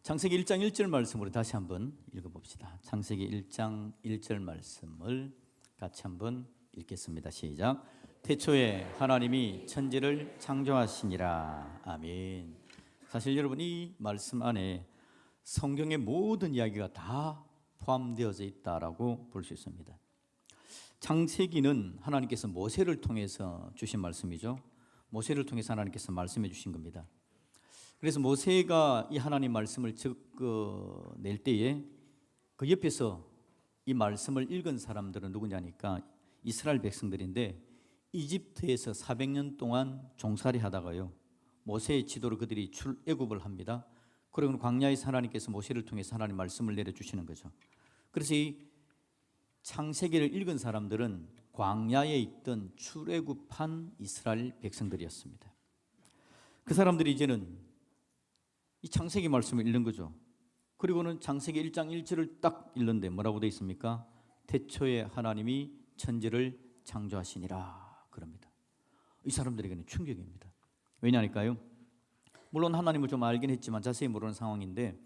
창세기 1장 1절 말씀으로 다시 한번 읽어봅시다. 창세기 1장 1절 말씀을 같이 한번 읽겠습니다. 시작. 태초에 하나님이 천지를 창조하시니라. 아멘. 사실 여러분, 이 말씀 안에 성경의 모든 이야기가 다 포함되어져 있다라고 볼 수 있습니다. 창세기는 하나님께서 모세를 통해서 주신 말씀이죠. 모세를 통해서 하나님께서 말씀해 주신 겁니다. 그래서 모세가 이 하나님 말씀을 낼 때에 그 옆에서 이 말씀을 읽은 사람들은 누구냐니까 이스라엘 백성들인데, 이집트에서 400년 동안 종살이 하다가요, 모세의 지도로 그들이 출애굽을 합니다. 그리고 광야에서 하나님께서 모세를 통해서 하나님 말씀을 내려주시는 거죠. 그래서 이 창세기를 읽은 사람들은 광야에 있던 출애굽한 이스라엘 백성들이었습니다. 그 사람들이 이제는 이 창세기 말씀을 읽는 거죠. 그리고는 창세기 1장 1절을 딱 읽는데 뭐라고 되어 있습니까? 태초에 하나님이 천지를 창조하시니라 그럽니다. 이 사람들에게는 충격입니다. 왜냐니까요, 물론 하나님을 좀 알긴 했지만 자세히 모르는 상황인데,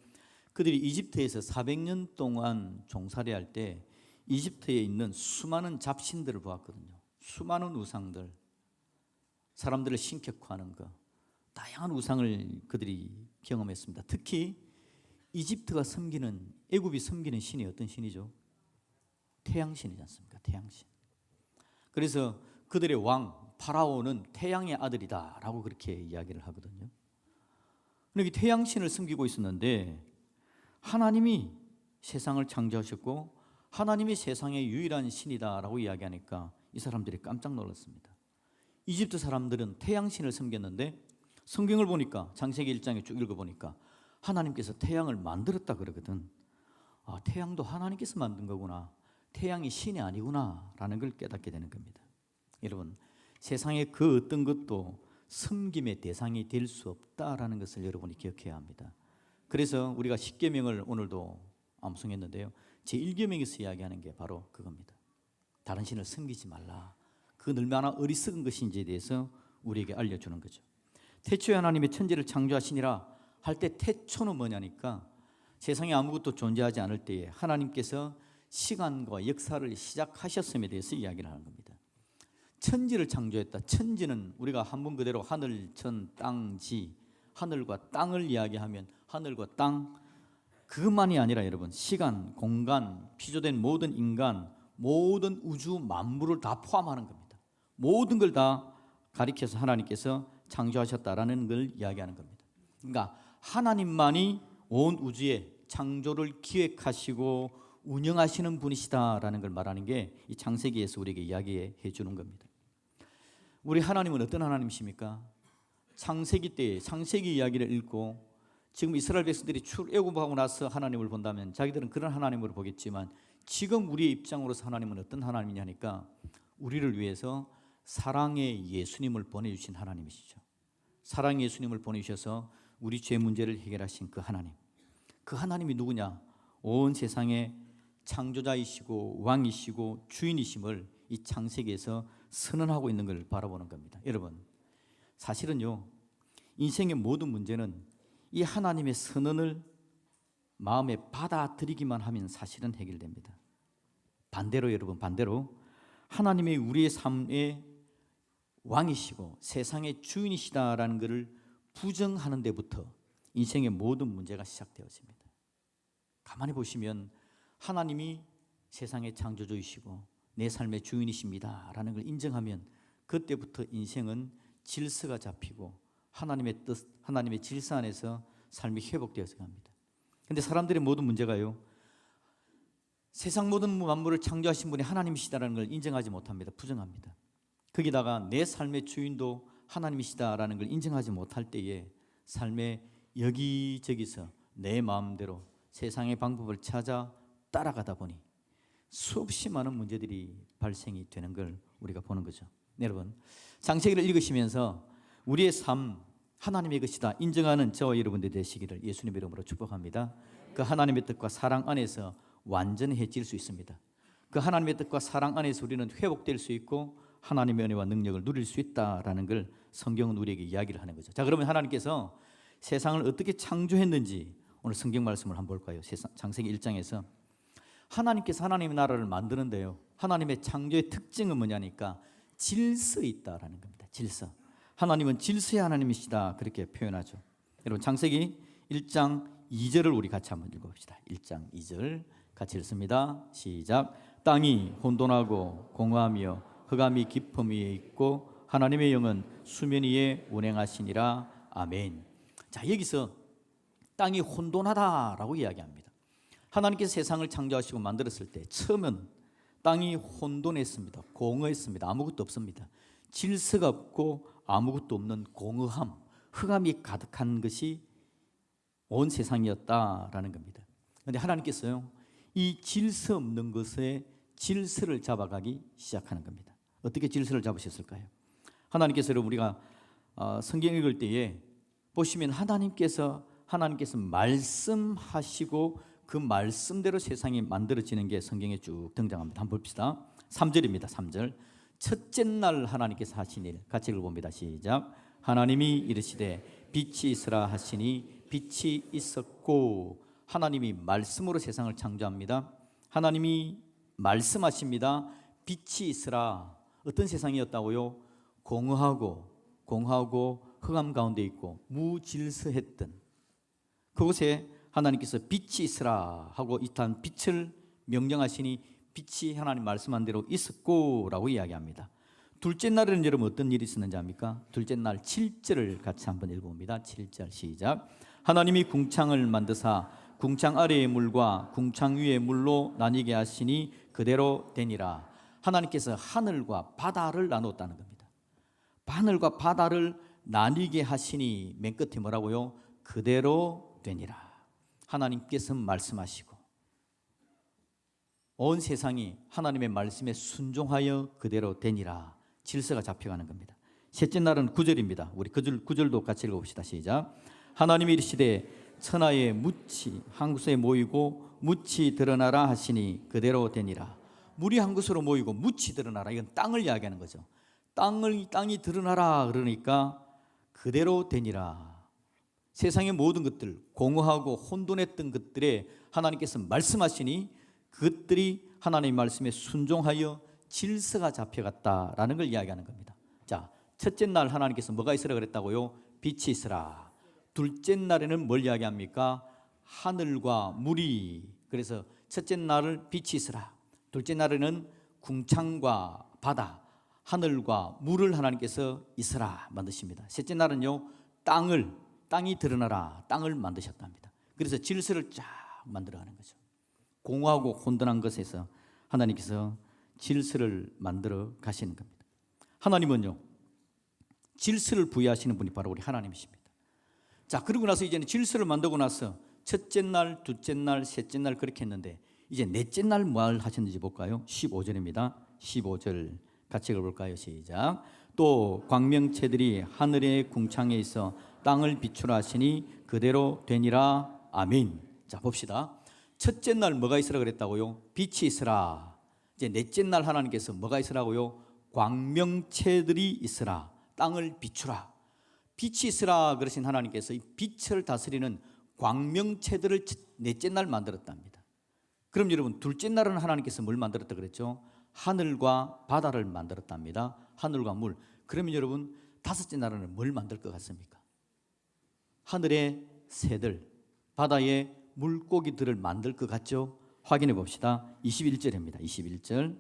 그들이 이집트에서 400년 동안 종살이할 때 이집트에 있는 수많은 잡신들을 보았거든요. 수많은 우상들, 사람들을 신격화하는 것, 다양한 우상을 그들이 경험했습니다. 특히 이집트가 섬기는, 애굽이 섬기는 신이 어떤 신이죠? 태양신이지 않습니까? 태양신. 그래서 그들의 왕 파라오는 태양의 아들이다 라고 그렇게 이야기를 하거든요. 그런데 태양신을 섬기고 있었는데, 하나님이 세상을 창조하셨고 하나님이 세상의 유일한 신이다 라고 이야기하니까 이 사람들이 깜짝 놀랐습니다. 이집트 사람들은 태양신을 섬겼는데, 성경을 보니까 창세기 1장에 쭉 읽어보니까 하나님께서 태양을 만들었다 그러거든. 아, 태양도 하나님께서 만든 거구나, 태양이 신이 아니구나 라는 걸 깨닫게 되는 겁니다. 여러분, 세상의 그 어떤 것도 섬김의 대상이 될 수 없다라는 것을 여러분이 기억해야 합니다. 그래서 우리가 십계명을 오늘도 암송했는데요, 제1계명에서 이야기하는 게 바로 그겁니다. 다른 신을 섬기지 말라. 그건 얼마나 어리석은 것인지에 대해서 우리에게 알려주는 거죠. 태초에 하나님이 천지를 창조하시니라 할 때, 태초는 뭐냐니까 세상에 아무것도 존재하지 않을 때에 하나님께서 시간과 역사를 시작하셨음에 대해서 이야기를 하는 겁니다. 천지를 창조했다. 천지는 우리가 한문 그대로 하늘, 천, 땅, 지, 하늘과 땅을 이야기하면 하늘과 땅, 그것만이 아니라 여러분, 시간, 공간, 피조된 모든 인간, 모든 우주 만물을 다 포함하는 겁니다. 모든 걸 다 가리켜서 하나님께서 창조하셨다라는 걸 이야기하는 겁니다. 그러니까 하나님만이 온 우주의 창조를 기획하시고 운영하시는 분이시다라는 걸 말하는 게 이 창세기에서 우리에게 이야기해 주는 겁니다. 우리 하나님은 어떤 하나님이십니까? 창세기 때에 창세기 이야기를 읽고 지금 이스라엘 백성들이 출애굽하고 나서 하나님을 본다면 자기들은 그런 하나님으로 보겠지만, 지금 우리의 입장으로서 하나님은 어떤 하나님이냐니까 우리를 위해서 사랑의 예수님을 보내주신 하나님이시죠. 사랑의 예수님을 보내주셔서 우리 죄 문제를 해결하신 그 하나님, 그 하나님이 누구냐? 온 세상의 창조자이시고 왕이시고 주인이심을 이 창세기에서 선언하고 있는 걸 바라보는 겁니다. 여러분, 사실은요, 인생의 모든 문제는 이 하나님의 선언을 마음에 받아들이기만 하면 사실은 해결됩니다. 반대로 여러분, 반대로 하나님이 우리의 삶의 왕이시고 세상의 주인이시다라는 것을 부정하는 데부터 인생의 모든 문제가 시작되어집니다. 가만히 보시면 하나님이 세상의 창조주이시고 내 삶의 주인이십니다라는 걸 인정하면 그때부터 인생은 질서가 잡히고 하나님의 뜻, 하나님의 질서 안에서 삶이 회복되어서 갑니다. 그런데 사람들의 모든 문제가요, 세상 모든 만물을 창조하신 분이 하나님이시다라는 걸 인정하지 못합니다. 부정합니다. 거기다가 내 삶의 주인도 하나님이시다라는 걸 인정하지 못할 때에 삶의 여기저기서 내 마음대로 세상의 방법을 찾아 따라가다 보니 수없이 많은 문제들이 발생이 되는 걸 우리가 보는 거죠. 여러분, 창세기를 읽으시면서 우리의 삶 하나님의 것이다 인정하는 저와 여러분들 되시기를 예수님의 이름으로 축복합니다. 그 하나님의 뜻과 사랑 안에서 완전해질 수 있습니다. 그 하나님의 뜻과 사랑 안에서 우리는 회복될 수 있고 하나님의 은혜와 능력을 누릴 수 있다라는 걸 성경은 우리에게 이야기를 하는 거죠. 자, 그러면 하나님께서 세상을 어떻게 창조했는지 오늘 성경 말씀을 한번 볼까요? 창세기 1장에서 하나님께서 하나님의 나라를 만드는데요, 하나님의 창조의 특징은 뭐냐니까 질서 있다라는 겁니다. 질서. 하나님은 질서의 하나님이시다, 그렇게 표현하죠. 여러분, 창세기 1장 2절을 우리 같이 한번 읽어봅시다. 1장 2절 같이 읽습니다. 시작. 땅이 혼돈하고 공허하며 흑암이 깊음 위에 있고 하나님의 영은 수면 위에 운행하시니라. 아멘. 자, 여기서 땅이 혼돈하다라고 이야기합니다. 하나님께서 세상을 창조하시고 만들었을 때 처음은 땅이 혼돈했습니다. 공허했습니다. 아무것도 없습니다. 질서가 없고 아무것도 없는 공허함, 흑암이 가득한 것이 온 세상이었다라는 겁니다. 그런데 하나님께서요, 이 질서 없는 것에 질서를 잡아가기 시작하는 겁니다. 어떻게 질서를 잡으셨을까요? 하나님께서 여러분, 우리가 성경 읽을 때에 보시면 하나님께서 말씀하시고 그 말씀대로 세상이 만들어지는 게 성경에 쭉 등장합니다. 한번 봅시다. 3절입니다. 3절. 첫째 날 하나님께서 하신 일, 같이 읽어봅니다. 시작. 하나님이 이르시되 빛이 있으라 하시니 빛이 있었고. 하나님이 말씀으로 세상을 창조합니다. 하나님이 말씀하십니다. 빛이 있으라. 어떤 세상이었다고요? 공허하고 흑암 가운데 있고 무질서했던 그곳에 하나님께서 빛이 있으라 하고 일단 빛을 명령하시니 빛이 하나님 말씀한 대로 있었고 라고 이야기합니다. 둘째 날에는 여러분 어떤 일이 있었는지 압니까? 둘째 날 7절을 같이 한번 읽어봅니다. 7절 시작. 하나님이 궁창을 만드사 궁창 아래의 물과 궁창 위의 물로 나뉘게 하시니 그대로 되니라. 하나님께서 하늘과 바다를 나누었다는 겁니다. 하늘과 바다를 나뉘게 하시니 맨 끝에 뭐라고요? 그대로 되니라. 하나님께서 말씀하시고 온 세상이 하나님의 말씀에 순종하여 그대로 되니라. 질서가 잡혀가는 겁니다. 셋째 날은 9절입니다. 우리 9절도 같이 읽어봅시다. 시작. 하나님이 이르시되 천하에 묻이 한 곳에 모이고 묻이 드러나라 하시니 그대로 되니라. 물이 한 곳으로 모이고 묻이 드러나라. 이건 땅을 이야기하는 거죠. 땅이 드러나라 그러니까 그대로 되니라. 세상의 모든 것들, 공허하고 혼돈했던 것들에 하나님께서 말씀하시니 그것들이 하나님의 말씀에 순종하여 질서가 잡혀갔다라는 걸 이야기하는 겁니다. 자, 첫째 날 하나님께서 뭐가 있으라 그랬다고요? 빛이 있으라. 둘째 날에는 뭘 이야기합니까? 하늘과 물이. 그래서 첫째 날을 빛이 있으라. 둘째 날에는 궁창과 바다, 하늘과 물을 하나님께서 있으라 만드십니다. 셋째 날은요, 땅이 드러나라. 땅을 만드셨답니다. 그래서 질서를 쫙 만들어가는 거죠. 공허하고 혼돈한 것에서 하나님께서 질서를 만들어 가시는 겁니다. 하나님은요, 질서를 부여하시는 분이 바로 우리 하나님이십니다. 자, 그러고 나서 이제는 질서를 만들고 나서 첫째 날, 둘째 날, 셋째 날 그렇게 했는데 이제 넷째 날 뭘 하셨는지 볼까요? 15절입니다. 15절 같이 읽어볼까요? 시작. 또 광명체들이 하늘의 궁창에 있어 땅을 비추라 하시니 그대로 되니라. 아멘. 자, 봅시다. 첫째 날 뭐가 있으라 그랬다고요? 빛이 있으라. 이제 넷째 날 하나님께서 뭐가 있으라고요? 광명체들이 있으라. 땅을 비추라. 빛이 있으라 그러신 하나님께서 이 빛을 다스리는 광명체들을 넷째 날 만들었답니다. 그럼 여러분, 둘째 날은 하나님께서 뭘 만들었다 그랬죠? 하늘과 바다를 만들었답니다. 하늘과 물. 그러면 여러분, 다섯째 날은 뭘 만들 것 같습니까? 하늘의 새들, 바다의 물고기들을 만들 것 같죠? 확인해 봅시다. 21절입니다. 21절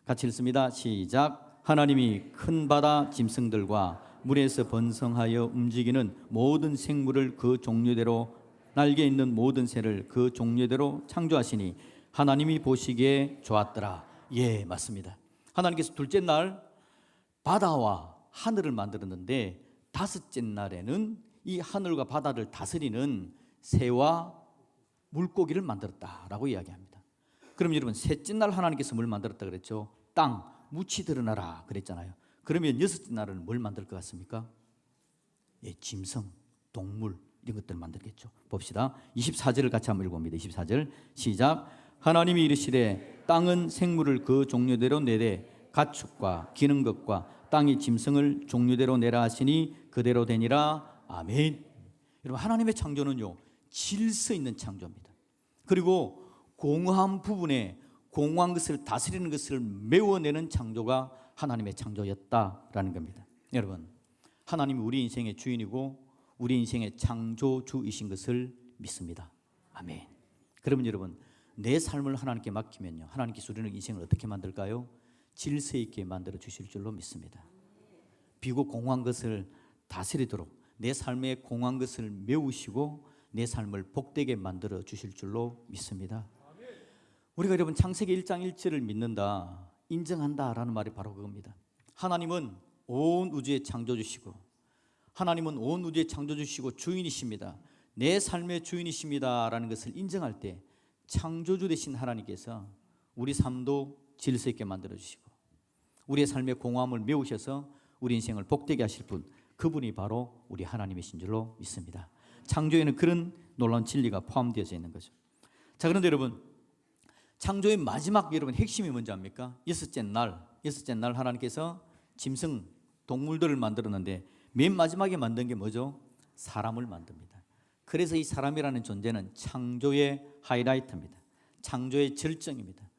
같이 읽습니다. 시작. 하나님이 큰 바다 짐승들과 물에서 번성하여 움직이는 모든 생물을 그 종류대로, 날개 있는 모든 새를 그 종류대로 창조하시니 하나님이 보시기에 좋았더라. 예, 맞습니다. 하나님께서 둘째 날 바다와 하늘을 만들었는데 다섯째 날에는 이 하늘과 바다를 다스리는 새와 물고기를 만들었다라고 이야기합니다. 그럼 여러분, 셋째 날 하나님께서 뭘 만들었다 그랬죠? 땅, 묻이 드러나라 그랬잖아요. 그러면 여섯째 날은 뭘 만들 것 같습니까? 예, 짐승, 동물 이런 것들을 만들겠죠. 봅시다. 24절을 같이 한번 읽어봅니다. 24절 시작. 하나님이 이르시되 땅은 생물을 그 종류대로 내되 가축과 기는 것과 땅의 짐승을 종류대로 내라 하시니 그대로 되니라. 아멘. 여러분, 하나님의 창조는요, 질서 있는 창조입니다. 그리고 공허한 부분에 공허한 것을 다스리는 것을 메워내는 창조가 하나님의 창조였다라는 겁니다. 여러분, 하나님이 우리 인생의 주인이고 우리 인생의 창조주이신 것을 믿습니다. 아멘. 그러면 여러분, 내 삶을 하나님께 맡기면요, 하나님께서 우리는 인생을 어떻게 만들까요? 질서 있게 만들어 주실 줄로 믿습니다. 비고 공허한 것을 다스리도록 내 삶의 공허한 것을 메우시고 내 삶을 복되게 만들어 주실 줄로 믿습니다. 우리가 여러분 창세기 1장 1절을 믿는다, 인정한다라는 말이 바로 그겁니다. 하나님은 온 우주의 창조주시고 하나님은 온 우주의 창조주시고 주인이십니다. 내 삶의 주인이십니다라는 것을 인정할 때 창조주 되신 하나님께서 우리 삶도 질서 있게 만들어 주시고 우리의 삶의 공허함을 메우셔서 우리 인생을 복되게 하실 분, 그분이 바로 우리 하나님이신 줄로 믿습니다. 창조에는 그런 놀라운 진리가 포함되어져 있는 거죠. 자, 그런데 여러분, 창조의 마지막 여러분 핵심이 뭔지 압니까? 여섯째 날 하나님께서 짐승, 동물들을 만들었는데 맨 마지막에 만든 게 뭐죠? 사람을 만듭니다. 그래서 이 사람이라는 존재는 창조의 하이라이트입니다. 창조의 절정입니다.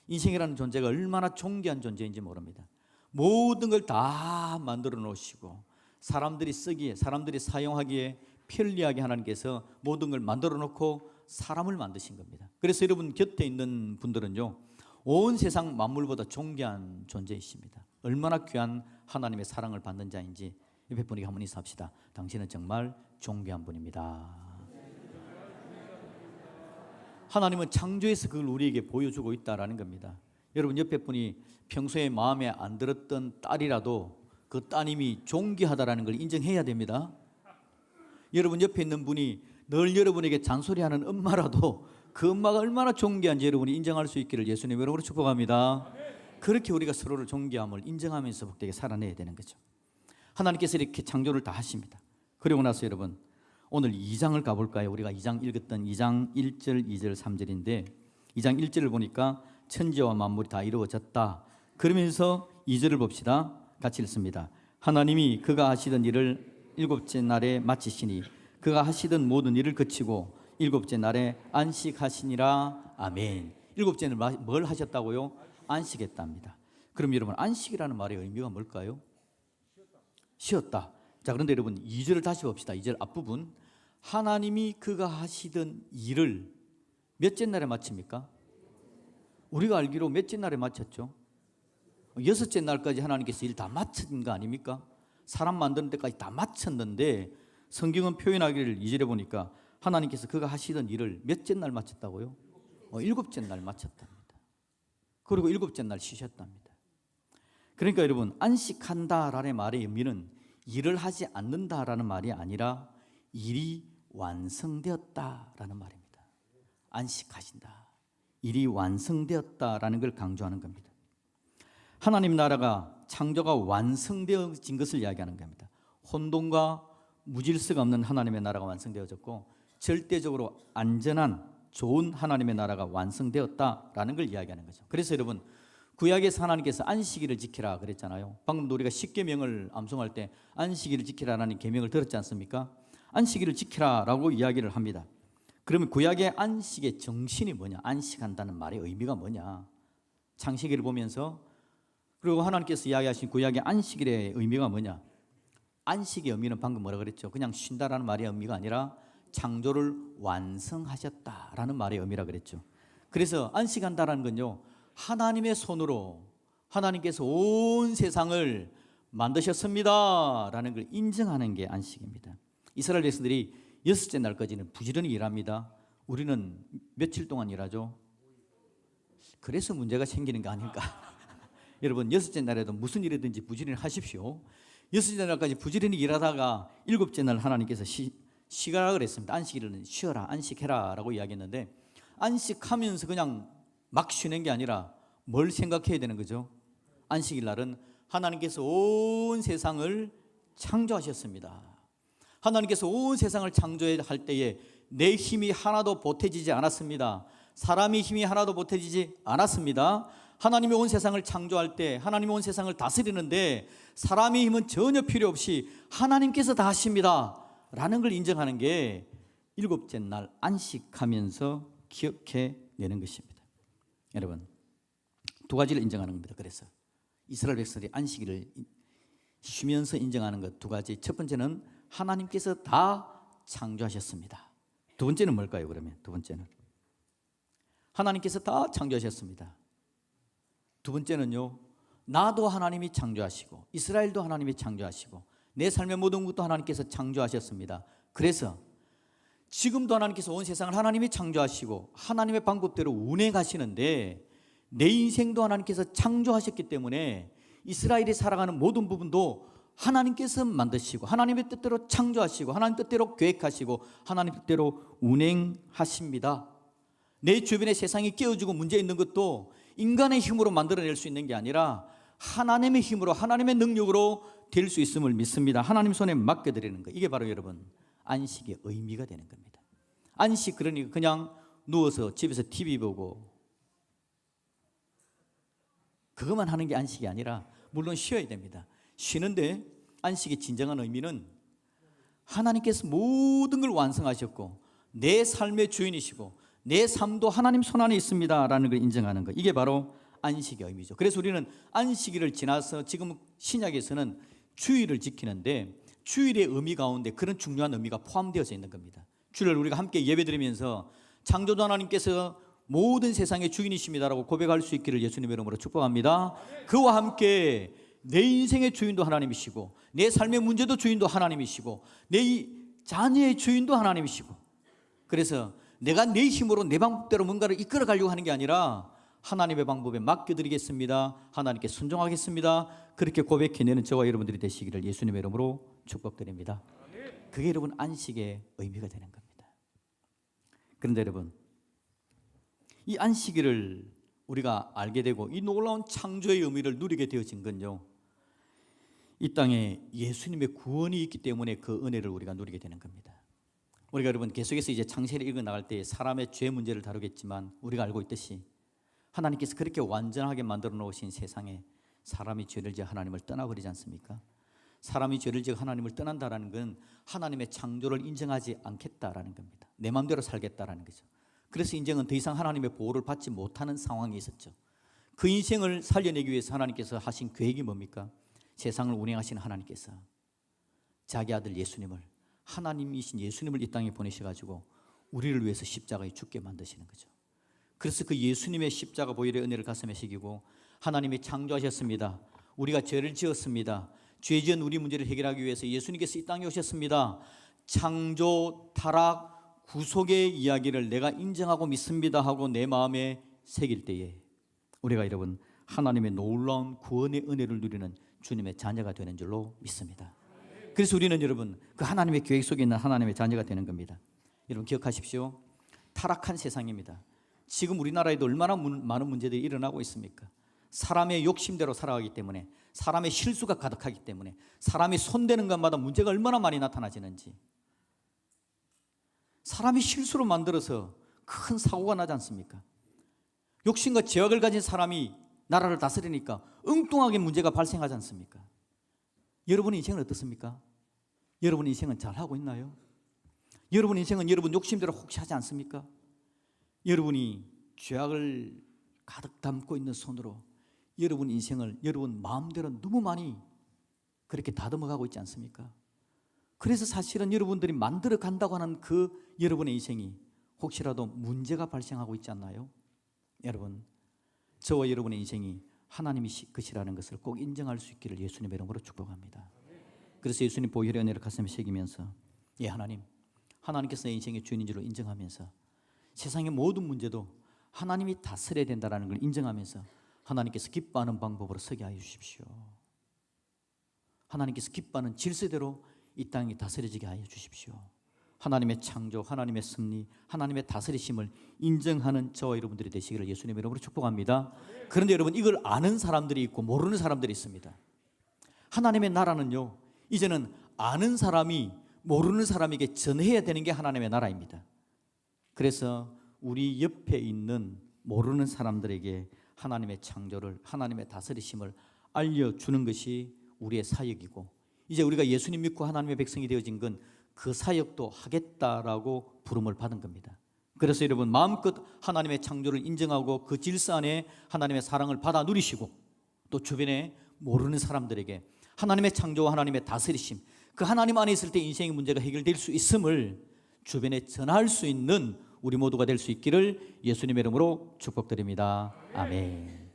인생이라는 존재가 얼마나 존귀한 존재인지 모릅니다. 모든 걸 다 만들어 놓으시고 사람들이 쓰기에, 사람들이 사용하기에 편리하게 하나님께서 모든 걸 만들어 놓고 사람을 만드신 겁니다. 그래서 여러분 곁에 있는 분들은요, 온 세상 만물보다 존귀한 존재이십니다. 얼마나 귀한 하나님의 사랑을 받는 자인지 옆에 분에게 한번 인사합시다. 당신은 정말 존귀한 분입니다. 하나님은 창조에서 그걸 우리에게 보여주고 있다는 겁니다. 여러분 옆에 분이 평소에 마음에 안 들었던 딸이라도 그 따님이 존귀하다는 걸 인정해야 됩니다. 여러분 옆에 있는 분이 늘 여러분에게 잔소리하는 엄마라도 그 엄마가 얼마나 존귀한지 여러분이 인정할 수 있기를 예수님 이름으로 축복합니다. 그렇게 우리가 서로를 존귀함을 인정하면서 복되게 살아내야 되는 거죠. 하나님께서 이렇게 창조를 다 하십니다. 그리고 나서 여러분 오늘 2장을 가볼까요? 우리가 2장 읽었던 2장 1절, 2절, 3절인데 2장 1절을 보니까 천지와 만물이 다 이루어졌다. 그러면서 2절을 봅시다. 같이 읽습니다. 하나님이 그가 하시던 일을 일곱째 날에 마치시니 그가 하시던 모든 일을 그치고 일곱째 날에 안식하시니라. 아멘. 일곱째 날 뭘 하셨다고요? 안식했답니다. 그럼 여러분 안식이라는 말의 의미가 뭘까요? 쉬었다. 자, 그런데 여러분 2절을 다시 봅시다. 2절 앞부분, 하나님이 그가 하시던 일을 몇째 날에 마칩니까? 우리가 알기로 몇째 날에 마쳤죠? 여섯째 날까지 하나님께서 일 다 마친 거 아닙니까? 사람 만드는 데까지 다 마쳤는데 성경은 표현하기를 2절에 보니까 하나님께서 그가 하시던 일을 몇째 날 마쳤다고요? 일곱째 날 마쳤답니다. 그리고 일곱째 날 쉬셨답니다. 그러니까 여러분 안식한다라는 말의 의미는 일을 하지 않는다라는 말이 아니라 일이 완성되었다라는 말입니다. 안식하신다. 일이 완성되었다라는 걸 강조하는 겁니다. 하나님 나라가 창조가 완성되어진 것을 이야기하는 겁니다. 혼돈과 무질서가 없는 하나님의 나라가 완성되어졌고 절대적으로 안전한 좋은 하나님의 나라가 완성되었다라는 걸 이야기하는 거죠. 그래서 여러분 구약에서 하나님께서 안식일을 지키라 그랬잖아요. 방금도 우리가 십계명을 암송할 때 안식일을 지키라라는 계명을 들었지 않습니까? 안식일을 지키라라고 이야기를 합니다. 그러면 구약의 안식의 정신이 뭐냐? 안식한다는 말의 의미가 뭐냐? 창세기를 보면서 그리고 하나님께서 이야기하신 구약의 안식일의 의미가 뭐냐? 안식의 의미는 방금 뭐라 그랬죠? 그냥 쉰다라는 말의 의미가 아니라 창조를 완성하셨다라는 말의 의미라 그랬죠. 그래서 안식한다라는 건요, 하나님의 손으로 하나님께서 온 세상을 만드셨습니다라는 걸 인정하는 게 안식입니다. 이스라엘 백성들이 여섯째 날까지는 부지런히 일합니다. 우리는 며칠 동안 일하죠? 그래서 문제가 생기는 거 아닐까? 여러분 여섯째 날에도 무슨 일이든지 부지런히 하십시오. 여섯째 날까지 부지런히 일하다가 일곱째 날 하나님께서 쉬라 그랬습니다. 안식일은 쉬어라, 안식해라 라고 이야기했는데 안식하면서 그냥 막 쉬는 게 아니라 뭘 생각해야 되는 거죠? 안식일 날은 하나님께서 온 세상을 창조하셨습니다. 하나님께서 온 세상을 창조할 때에 내 힘이 하나도 보태지지 않았습니다. 사람의 힘이 하나도 보태지지 않았습니다. 하나님이 온 세상을 창조할 때 하나님이 온 세상을 다스리는데 사람의 힘은 전혀 필요 없이 하나님께서 다 하십니다 라는 걸 인정하는 게 일곱째 날 안식하면서 기억해내는 것입니다. 여러분, 두 가지를 인정하는 겁니다. 그래서 이스라엘 백성들이 안식일을 쉬면서 인정하는 것 두 가지. 첫 번째는 하나님께서 다 창조하셨습니다. 두 번째는 뭘까요? 그러면 두 번째는 하나님께서 다 창조하셨습니다. 두 번째는요, 나도 하나님이 창조하시고 이스라엘도 하나님이 창조하시고 내 삶의 모든 것도 하나님께서 창조하셨습니다. 그래서 지금도 하나님께서 온 세상을 하나님이 창조하시고 하나님의 방법대로 운행하시는데 내 인생도 하나님께서 창조하셨기 때문에 이스라엘이 살아가는 모든 부분도 하나님께서 만드시고 하나님의 뜻대로 창조하시고 하나님 뜻대로 계획하시고 하나님 뜻대로 운행하십니다. 내 주변의 세상이 깨어지고 문제 있는 것도 인간의 힘으로 만들어낼 수 있는 게 아니라 하나님의 힘으로 하나님의 능력으로 될 수 있음을 믿습니다. 하나님 손에 맡겨드리는 것, 이게 바로 여러분 안식의 의미가 되는 겁니다. 안식, 그러니까 그냥 누워서 집에서 TV 보고 그것만 하는 게 안식이 아니라 물론 쉬어야 됩니다. 쉬는데 안식의 진정한 의미는 하나님께서 모든 걸 완성하셨고 내 삶의 주인이시고 내 삶도 하나님 손 안에 있습니다라는 걸 인정하는 것, 이게 바로 안식의 의미죠. 그래서 우리는 안식일을 지나서 지금 신약에서는 주일을 지키는데 주일의 의미 가운데 그런 중요한 의미가 포함되어져 있는 겁니다. 주일을 우리가 함께 예배드리면서 창조주 하나님께서 모든 세상의 주인이십니다라고 고백할 수 있기를 예수님의 이름으로 축복합니다. 그와 함께 내 인생의 주인도 하나님이시고 내 삶의 문제도 주인도 하나님이시고 내 자녀의 주인도 하나님이시고, 그래서 내가 내 힘으로 내 방법대로 뭔가를 이끌어 가려고 하는 게 아니라 하나님의 방법에 맡겨드리겠습니다, 하나님께 순종하겠습니다, 그렇게 고백해내는 저와 여러분들이 되시기를 예수님의 이름으로 축복드립니다. 그게 여러분 안식의 의미가 되는 겁니다. 그런데 여러분, 이 안식일을 우리가 알게 되고 이 놀라운 창조의 의미를 누리게 되어진 건요, 이 땅에 예수님의 구원이 있기 때문에 그 은혜를 우리가 누리게 되는 겁니다. 우리가 여러분 계속해서 이제 창세기를 읽어 나갈 때 사람의 죄 문제를 다루겠지만 우리가 알고 있듯이 하나님께서 그렇게 완전하게 만들어 놓으신 세상에 사람이 죄를 지어 하나님을 떠나버리지 않습니까? 사람이 죄를 지어 하나님을 떠난다는 건 하나님의 창조를 인정하지 않겠다라는 겁니다. 내 마음대로 살겠다라는 거죠. 그래서 인생은 더 이상 하나님의 보호를 받지 못하는 상황이 있었죠. 그 인생을 살려내기 위해서 하나님께서 하신 계획이 뭡니까? 세상을 운행하시는 하나님께서 자기 아들 예수님을, 하나님이신 예수님을 이 땅에 보내셔가지고 우리를 위해서 십자가에 죽게 만드시는 거죠. 그래서 그 예수님의 십자가 보혈의 은혜를 가슴에 새기고 하나님이 창조하셨습니다. 우리가 죄를 지었습니다. 죄 지은 우리 문제를 해결하기 위해서 예수님께서 이 땅에 오셨습니다. 창조, 타락, 구속의 이야기를 내가 인정하고 믿습니다 하고 내 마음에 새길 때에 우리가 여러분 하나님의 놀라운 구원의 은혜를 누리는 주님의 자녀가 되는 줄로 믿습니다. 그래서 우리는 여러분 그 하나님의 계획 속에 있는 하나님의 자녀가 되는 겁니다. 여러분 기억하십시오. 타락한 세상입니다. 지금 우리나라에도 얼마나 많은 문제들이 일어나고 있습니까? 사람의 욕심대로 살아가기 때문에, 사람의 실수가 가득하기 때문에, 사람이 손대는 것마다 문제가 얼마나 많이 나타나지는지, 사람이 실수로 만들어서 큰 사고가 나지 않습니까? 욕심과 죄악을 가진 사람이 나라를 다스리니까 엉뚱하게 문제가 발생하지 않습니까? 여러분의 인생은 어떻습니까? 여러분의 인생은 잘하고 있나요? 여러분의 인생은 여러분 욕심대로 혹시 하지 않습니까? 여러분이 죄악을 가득 담고 있는 손으로 여러분 인생을 여러분 마음대로 너무 많이 그렇게 다듬어가고 있지 않습니까? 그래서 사실은 여러분들이 만들어 간다고 하는 그 여러분의 인생이 혹시라도 문제가 발생하고 있지 않나요? 여러분, 저와 여러분의 인생이 하나님이 것이라는 것을 꼭 인정할 수 있기를 예수님의 이름으로 축복합니다. 그래서 예수님 보혈의 은혜를 가슴에 새기면서 하나님께서 내 인생의 주인인 줄로 인정하면서 세상의 모든 문제도 하나님이 다스려야 된다는 걸 인정하면서 하나님께서 기뻐하는 방법으로 서게 하여 주십시오. 하나님께서 기뻐하는 질서대로 이 땅이 다스려지게 하여 주십시오. 하나님의 창조, 하나님의 섭리, 하나님의 다스리심을 인정하는 저와 여러분들이 되시기를 예수님의 이름으로 축복합니다. 그런데 여러분, 이걸 아는 사람들이 있고 모르는 사람들이 있습니다. 하나님의 나라는요, 이제는 아는 사람이 모르는 사람에게 전해야 되는 게 하나님의 나라입니다. 그래서 우리 옆에 있는 모르는 사람들에게 하나님의 창조를, 하나님의 다스리심을 알려주는 것이 우리의 사역이고, 이제 우리가 예수님 믿고 하나님의 백성이 되어진 건 그 사역도 하겠다라고 부름을 받은 겁니다. 그래서 여러분 마음껏 하나님의 창조를 인정하고 그 질서 안에 하나님의 사랑을 받아 누리시고 또 주변에 모르는 사람들에게 하나님의 창조와 하나님의 다스리심, 그 하나님 안에 있을 때 인생의 문제가 해결될 수 있음을 주변에 전할 수 있는 우리 모두가 될 수 있기를 예수님의 이름으로 축복드립니다. 아멘.